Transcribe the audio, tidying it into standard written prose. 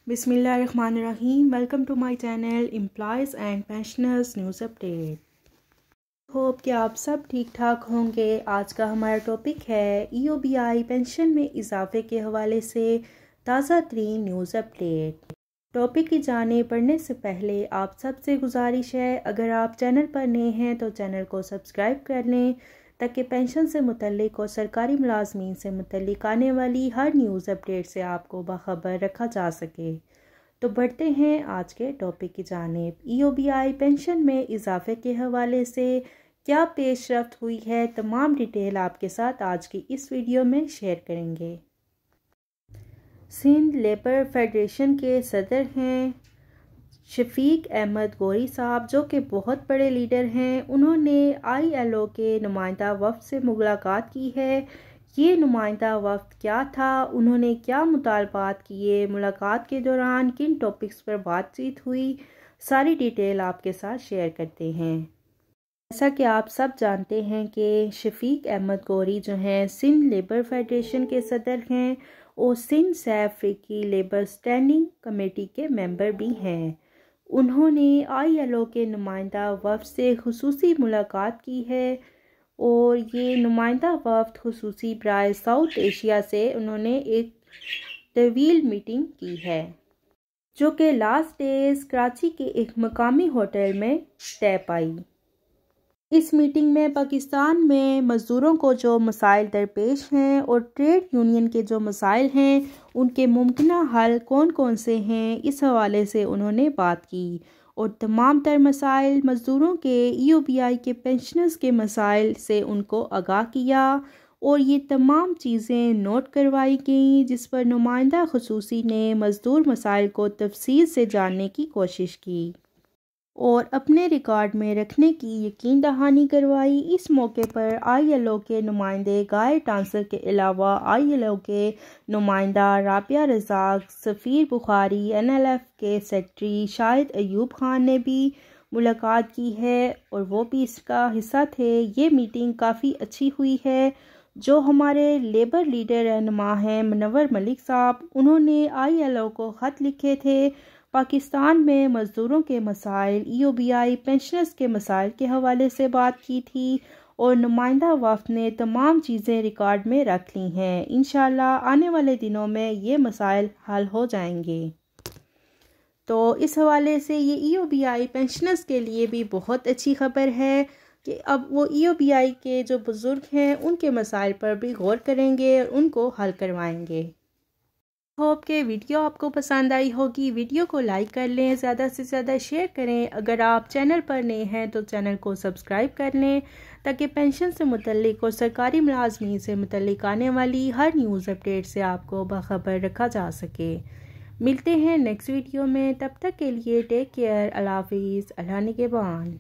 बिस्मिल्लाहिर्रहमानिर्रहीम। Welcome to my channel employees and pensioners news update. Hope कि आप सब ठीक ठाक होंगे। आज का हमारा टॉपिक है EOBI पेंशन में इजाफे के हवाले से ताज़ा तरीन न्यूज़ अपडेट। टॉपिक की जाने पढ़ने से पहले आप सबसे गुजारिश है, अगर आप चैनल पर नए हैं तो चैनल को सब्सक्राइब कर लें ताकि पेंशन से मुतल्लिक और सरकारी मुलाजमीन से मुतल्लिक आने वाली हर न्यूज़ अपडेट से आपको बाखबर रखा जा सके। तो बढ़ते हैं आज के टॉपिक की जानिब। EOBI पेंशन में इजाफे के हवाले से क्या पेशरफ्त हुई है, तमाम डिटेल आपके साथ आज की इस वीडियो में शेयर करेंगे। सिंध लेबर फेडरेशन के सदर हैं शफीक अहमद गोरी साहब, जो कि बहुत बड़े लीडर हैं। उन्होंने ILO के नुमाइंदा वफ़द से मुलाकात की है। ये नुमाइंदा वफ़द क्या था, उन्होंने क्या मुतालबात किए, मुलाकात के दौरान किन टॉपिक्स पर बातचीत हुई, सारी डिटेल आपके साथ शेयर करते हैं। जैसा कि आप सब जानते हैं कि शफीक अहमद गोरी जो हैं सिंध लेबर फेडरेशन के सदर हैं और सिंध सैफ अफ्रीकी लेबर स्टैंडिंग कमेटी के मेंबर भी हैं। उन्होंने ILO के नुमाइंदा वफ़द से खुसूसी मुलाकात की है और ये नुमाइंदा वफ़द खुसूसी बराए साउथ एशिया से उन्होंने एक तवील मीटिंग की है, जो कि लास्ट डेज कराची के एक मकामी होटल में तय पाई। इस मीटिंग में पाकिस्तान में मज़दूरों को जो मसाइल दरपेश हैं और ट्रेड यूनियन के जो मसाइल हैं उनके मुमकिना हल कौन कौन से हैं, इस हवाले से उन्होंने बात की और तमाम तर मसाइल मज़दूरों के EOBI के पेंशनर्स के मसाइल से उनको आगाह किया और ये तमाम चीज़ें नोट करवाई गई, जिस पर नुमाइंदा खुसूसी ने मज़दूर मसाइल को तफसील से जानने की कोशिश की और अपने रिकॉर्ड में रखने की यकीन दहानी करवाई। इस मौके पर ILO के नुमाइंदे गाय टांसर के अलावा ILO के नुमाइंदा राबिया रज़ाक, सफ़ीर बुखारी, NLF के सेक्रेटरी शाहिद अयूब खान ने भी मुलाकात की है और वो भी इसका हिस्सा थे। ये मीटिंग काफ़ी अच्छी हुई है। जो हमारे लेबर लीडर रहनुमा हैं मुनव्वर मलिक साहब, उन्होंने ILO को ख़त लिखे थे, पाकिस्तान में मज़दूरों के मसाइल, EOBI पेंशनर्स के मसाइल के हवाले से बात की थी और नुमाइंदा वफ़द ने तमाम चीज़ें रिकॉर्ड में रख ली हैं। इंशाल्लाह आने वाले दिनों में ये मसाइल हल हो जाएंगे। तो इस हवाले से ये EOBI पेंशनर्स के लिए भी बहुत अच्छी खबर है कि अब वो EOBI के जो बुज़ुर्ग हैं उनके मसाइल पर भी गौर करेंगे और उनको हल करवाएंगे। होप के वीडियो आपको पसंद आई होगी। वीडियो को लाइक कर लें, ज़्यादा से ज़्यादा शेयर करें। अगर आप चैनल पर नए हैं तो चैनल को सब्सक्राइब कर लें ताकि पेंशन से मुतल्लिक और सरकारी मुलाजमीन से मुतल्लिक आने वाली हर न्यूज़ अपडेट से आपको बाखबर रखा जा सके। मिलते हैं नेक्स्ट वीडियो में, तब तक के लिए टेक केयर। अल्लाह हाफिज़। अल्लाह निगहबान।